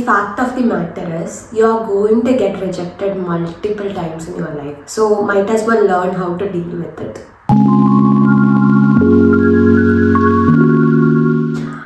fact of the matter is you are going to get rejected multiple times in your life. So might as well learn how to deal with it.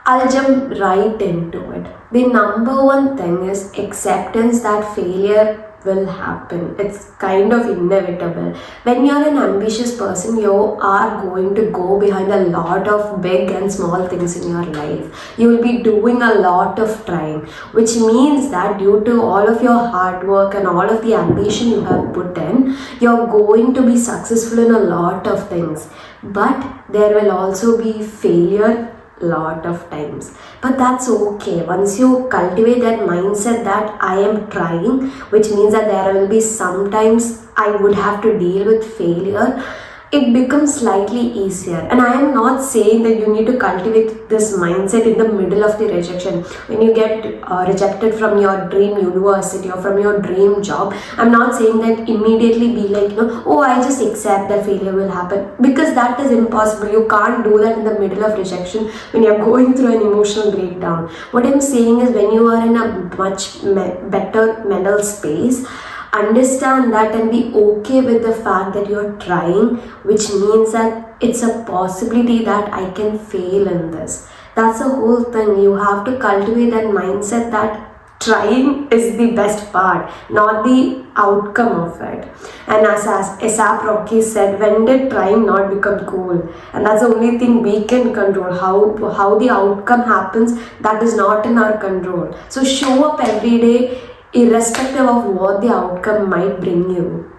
I'll jump right into it. The number one thing is acceptance that failure will happen. It's kind of inevitable. When you're an ambitious person, you are going to go behind a lot of big and small things in your life. You will be doing a lot of trying, which means that due to all of your hard work and all of the ambition you have put in, you're going to be successful in a lot of things. But there will also be failure lot of times, but that's okay. Once you cultivate that mindset that I am trying, which means that there will be sometimes I would have to deal with failure, it becomes slightly easier. And I am not saying that you need to cultivate this mindset in the middle of the rejection. When you get rejected from your dream university or from your dream job, I'm not saying that immediately be like, oh, I just accept that failure will happen, because that is impossible. You can't do that in the middle of rejection when you're going through an emotional breakdown. What I'm saying is, when you are in a much better mental space, understand that and be okay with the fact that you're trying, which means that it's a possibility that I can fail in this. That's the whole thing. You have to cultivate that mindset that trying is the best part, not the outcome of it. And as A$AP Rocky said, when did trying not become cool? And that's the only thing we can control. How the outcome happens, that is not in our control. So show up every day irrespective of what the outcome might bring you.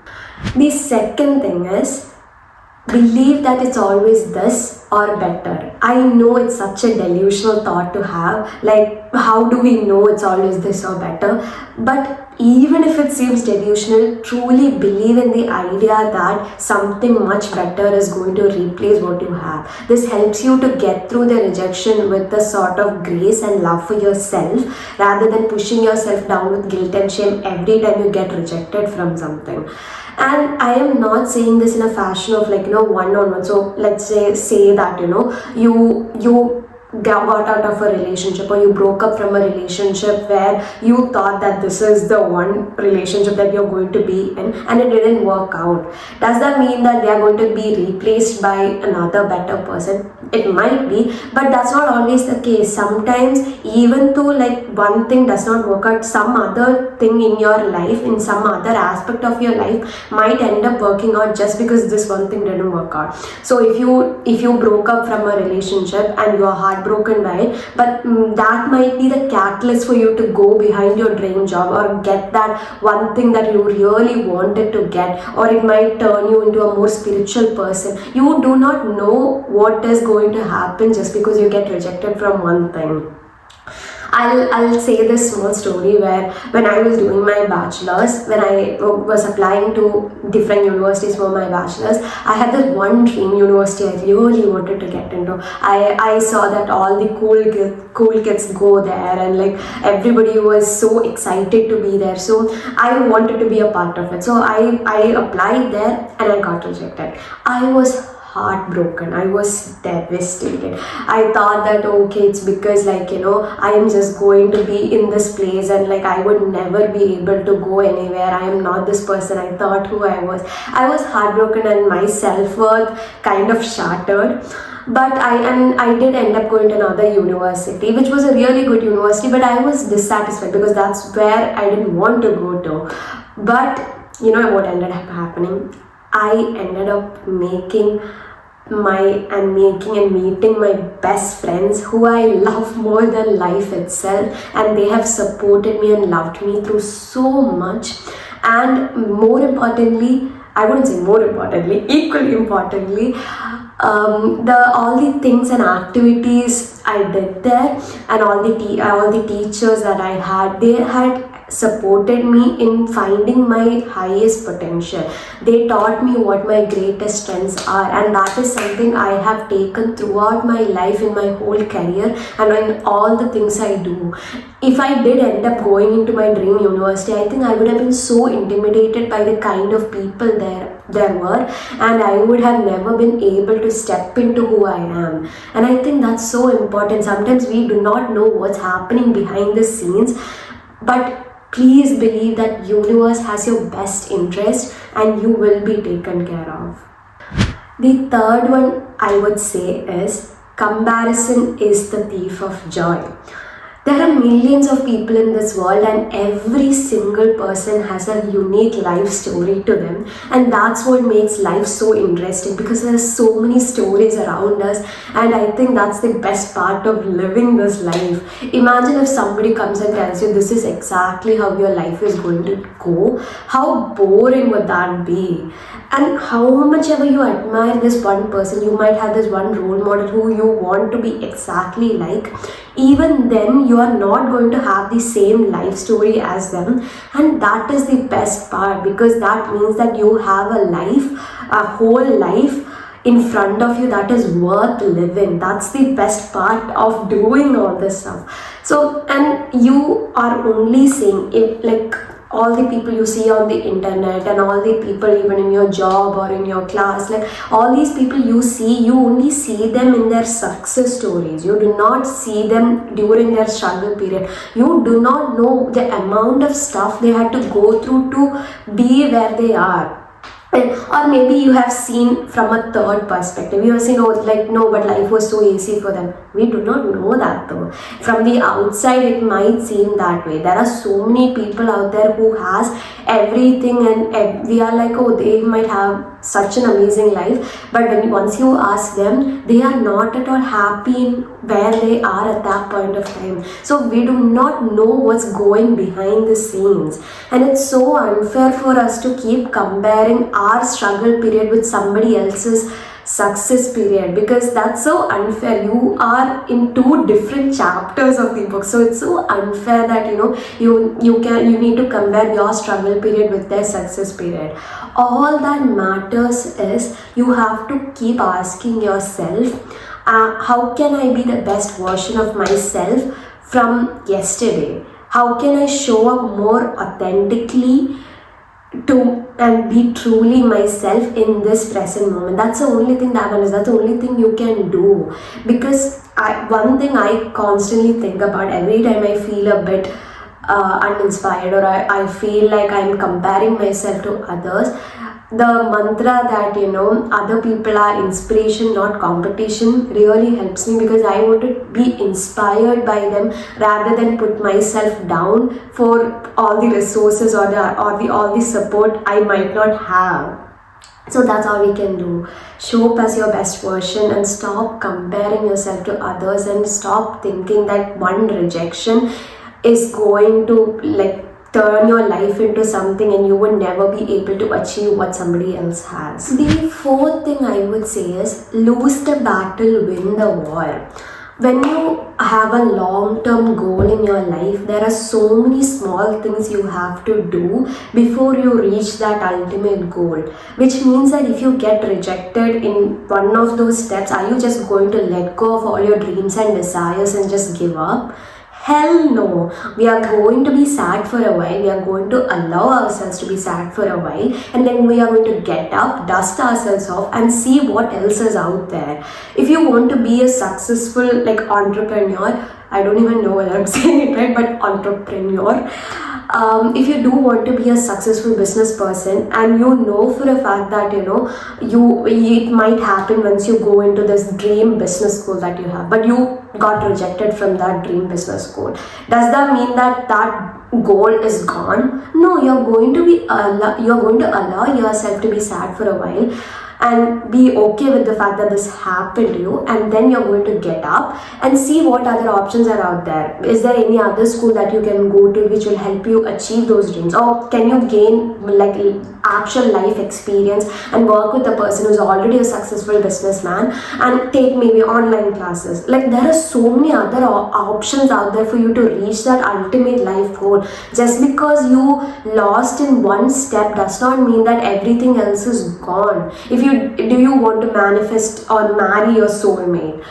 The second thing is, believe that it's always this or better. I know it's such a delusional thought to have, like how do we know it's always this or better? But even if it seems delusional, truly believe in the idea that something much better is going to replace what you have. This helps you to get through the rejection with a sort of grace and love for yourself, rather than pushing yourself down with guilt and shame every time you get rejected from something. And I am not saying this in a fashion of like, one-on-one. So let's say that, you got out of a relationship, or you broke up from a relationship where you thought that this is the one relationship that you're going to be in, and it didn't work out. Does that mean that they are going to be replaced by another better person? It might be, but that's not always the case. Sometimes, even though like one thing does not work out, some other thing in your life, in some other aspect of your life, might end up working out just because this one thing didn't work out. So if you broke up from a relationship and you are heartbroken by it, but that might be the catalyst for you to go behind your dream job or get that one thing that you really wanted to get, or it might turn you into a more spiritual person. You do not know what is going to happen just because you get rejected from one thing. I'll say this small story where when I was doing my bachelor's, when I was applying to different universities for my bachelor's, I had this one dream university I really wanted to get into. I saw that all the cool kids go there, and like everybody was so excited to be there. So I wanted to be a part of it. So I applied there and I got rejected. I was heartbroken. I was devastated. I thought that okay, it's because I am just going to be in this place and like I would never be able to go anywhere. I am not this person I thought who I was. I was heartbroken and my self-worth kind of shattered. But I did end up going to another university, which was a really good university, but I was dissatisfied because that's where I didn't want to go to. But you know what ended up happening? I ended up meeting and meeting my best friends who I love more than life itself, and they have supported me and loved me through so much. And more importantly, I wouldn't say more importantly, equally importantly, all the things and activities I did there, and all the teachers that I had, they had supported me in finding my highest potential. They taught me what my greatest strengths are, and that is something I have taken throughout my life, in my whole career and in all the things I do. If I did end up going into my dream university, I think I would have been so intimidated by the kind of people there were, and I would have never been able to step into who I am. And I think that's so important. Sometimes we do not know what's happening behind the scenes, But please believe that universe has your best interest and you will be taken care of. The third one I would say is comparison is the thief of joy. There are millions of people in this world, and every single person has a unique life story to them, and that's what makes life so interesting, because there are so many stories around us, and I think that's the best part of living this life. Imagine if somebody comes and tells you this is exactly how your life is going to go. How boring would that be? And how much ever you admire this one person, you might have this one role model who you want to be exactly like, even then you are not going to have the same life story as them. And that is the best part, because that means that you have a whole life in front of you that is worth living. That's the best part of doing all this stuff. So, and you are only saying it, like all the people you see on the internet and all the people even in your job or in your class, like all these people you see, you only see them in their success stories. You do not see them during their struggle period. You do not know the amount of stuff they had to go through to be where they are. Or maybe you have seen from a third perspective. You have seen, oh, like, no, but life was so easy for them. We do not know that though. From the outside, it might seem that way. There are so many people out there who has everything, and we are like, oh, they might have such an amazing life. But once you ask them, they are not at all happy in where they are at that point of time. So we do not know what's going behind the scenes. And it's so unfair for us to keep comparing our struggle period with somebody else's success period, because that's so unfair. You are in two different chapters of the book, so it's so unfair that you need to compare your struggle period with their success period. All that matters is you have to keep asking yourself, how can I be the best version of myself from yesterday? How can I show up more authentically and be truly myself in this present moment? That's the only thing that matters. That's the only thing you can do. Because one thing I constantly think about every time I feel a bit uninspired, or I feel like I'm comparing myself to others, the mantra that other people are inspiration, not competition, really helps me, because I want to be inspired by them rather than put myself down for all the resources or all the support I might not have. So that's all we can do. Show up as your best version and stop comparing yourself to others, and stop thinking that one rejection is going to turn your life into something and you would never be able to achieve what somebody else has. The fourth thing I would say is lose the battle, win the war. When you have a long-term goal in your life, there are so many small things you have to do before you reach that ultimate goal. Which means that if you get rejected in one of those steps, are you just going to let go of all your dreams and desires and just give up? Hell no. We are going to be sad for a while. We are going to allow ourselves to be sad for a while, and then we are going to get up, dust ourselves off, and see what else is out there. If you want to be a successful entrepreneur, I don't even know whether I'm saying it right, but entrepreneur. If you do want to be a successful business person, and you know for a fact that it might happen once you go into this dream business school that you have, but you got rejected from that dream business school, does that mean that goal is gone? No, you're going to allow yourself to be sad for a while and be okay with the fact that this happened to you, and then you're going to get up and see what other options are out there. Is there any other school that you can go to which will help you achieve those dreams, or can you gain actual life experience and work with a person who's already a successful businessman and take maybe online classes? There are so many other options out there for you to reach that ultimate life goal. Just because you lost in one step does not mean that everything else is gone. Do you want to manifest or marry your soulmate,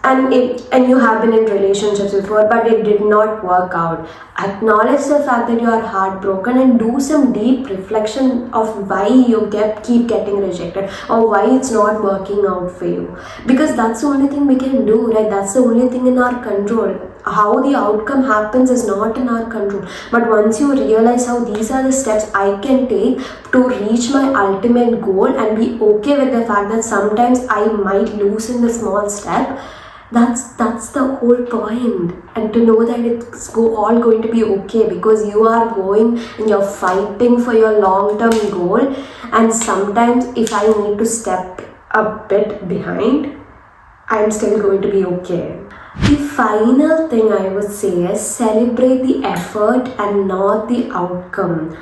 and you have been in relationships before but it did not work out, acknowledge the fact that you are heartbroken and do some deep reflection of why you keep getting rejected or why it's not working out for you, because that's the only thing we can do, right? That's the only thing in our control. how the outcome happens is not in our control. But once you realize how these are the steps I can take to reach my ultimate goal and be okay with the fact that sometimes I might lose in the small step, that's the whole point. And to know that it's all going to be okay, because you are going and you're fighting for your long-term goal. And sometimes if I need to step a bit behind, I'm still going to be okay. The final thing I would say is celebrate the effort and not the outcome.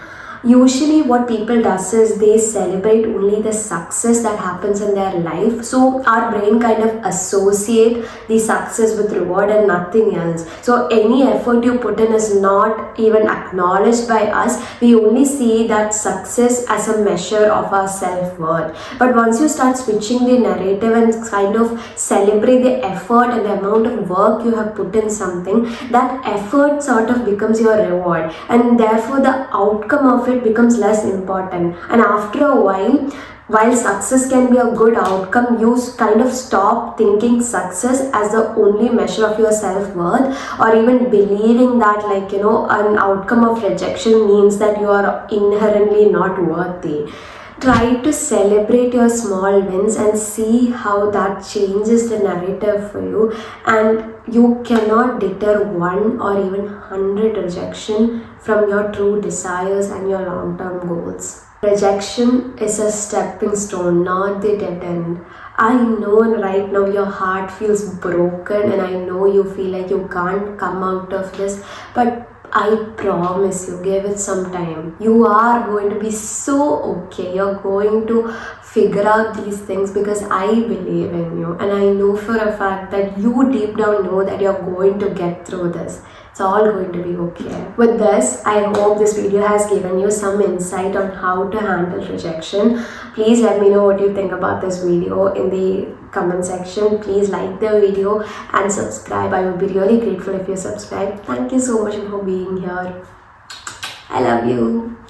Usually what people does is they celebrate only the success that happens in their life. So our brain kind of associate the success with reward and nothing else. So any effort you put in is not even acknowledged by us. We only see that success as a measure of our self-worth. But once you start switching the narrative and kind of celebrate the effort and the amount of work you have put in something, that effort sort of becomes your reward, and therefore the outcome of it becomes less important. And after a while success can be a good outcome, you kind of stop thinking success as the only measure of your self-worth, or even believing that an outcome of rejection means that you are inherently not worthy. Try to celebrate your small wins and see how that changes the narrative for you. And you cannot deter 1 or even 100 rejection from your true desires and your long-term goals. Rejection is a stepping stone, not the dead end. I know right now your heart feels broken, and I know you feel like you can't come out of this, but I promise you, give it some time. You are going to be so okay. You're going to figure out these things, because I believe in you, and I know for a fact that you deep down know that you're going to get through this. It's all going to be okay. With this, I hope this video has given you some insight on how to handle rejection. Please let me know what you think about this video in the comment section. Please like the video and subscribe. I would be really grateful if you subscribe. Thank you so much for being here. I love you.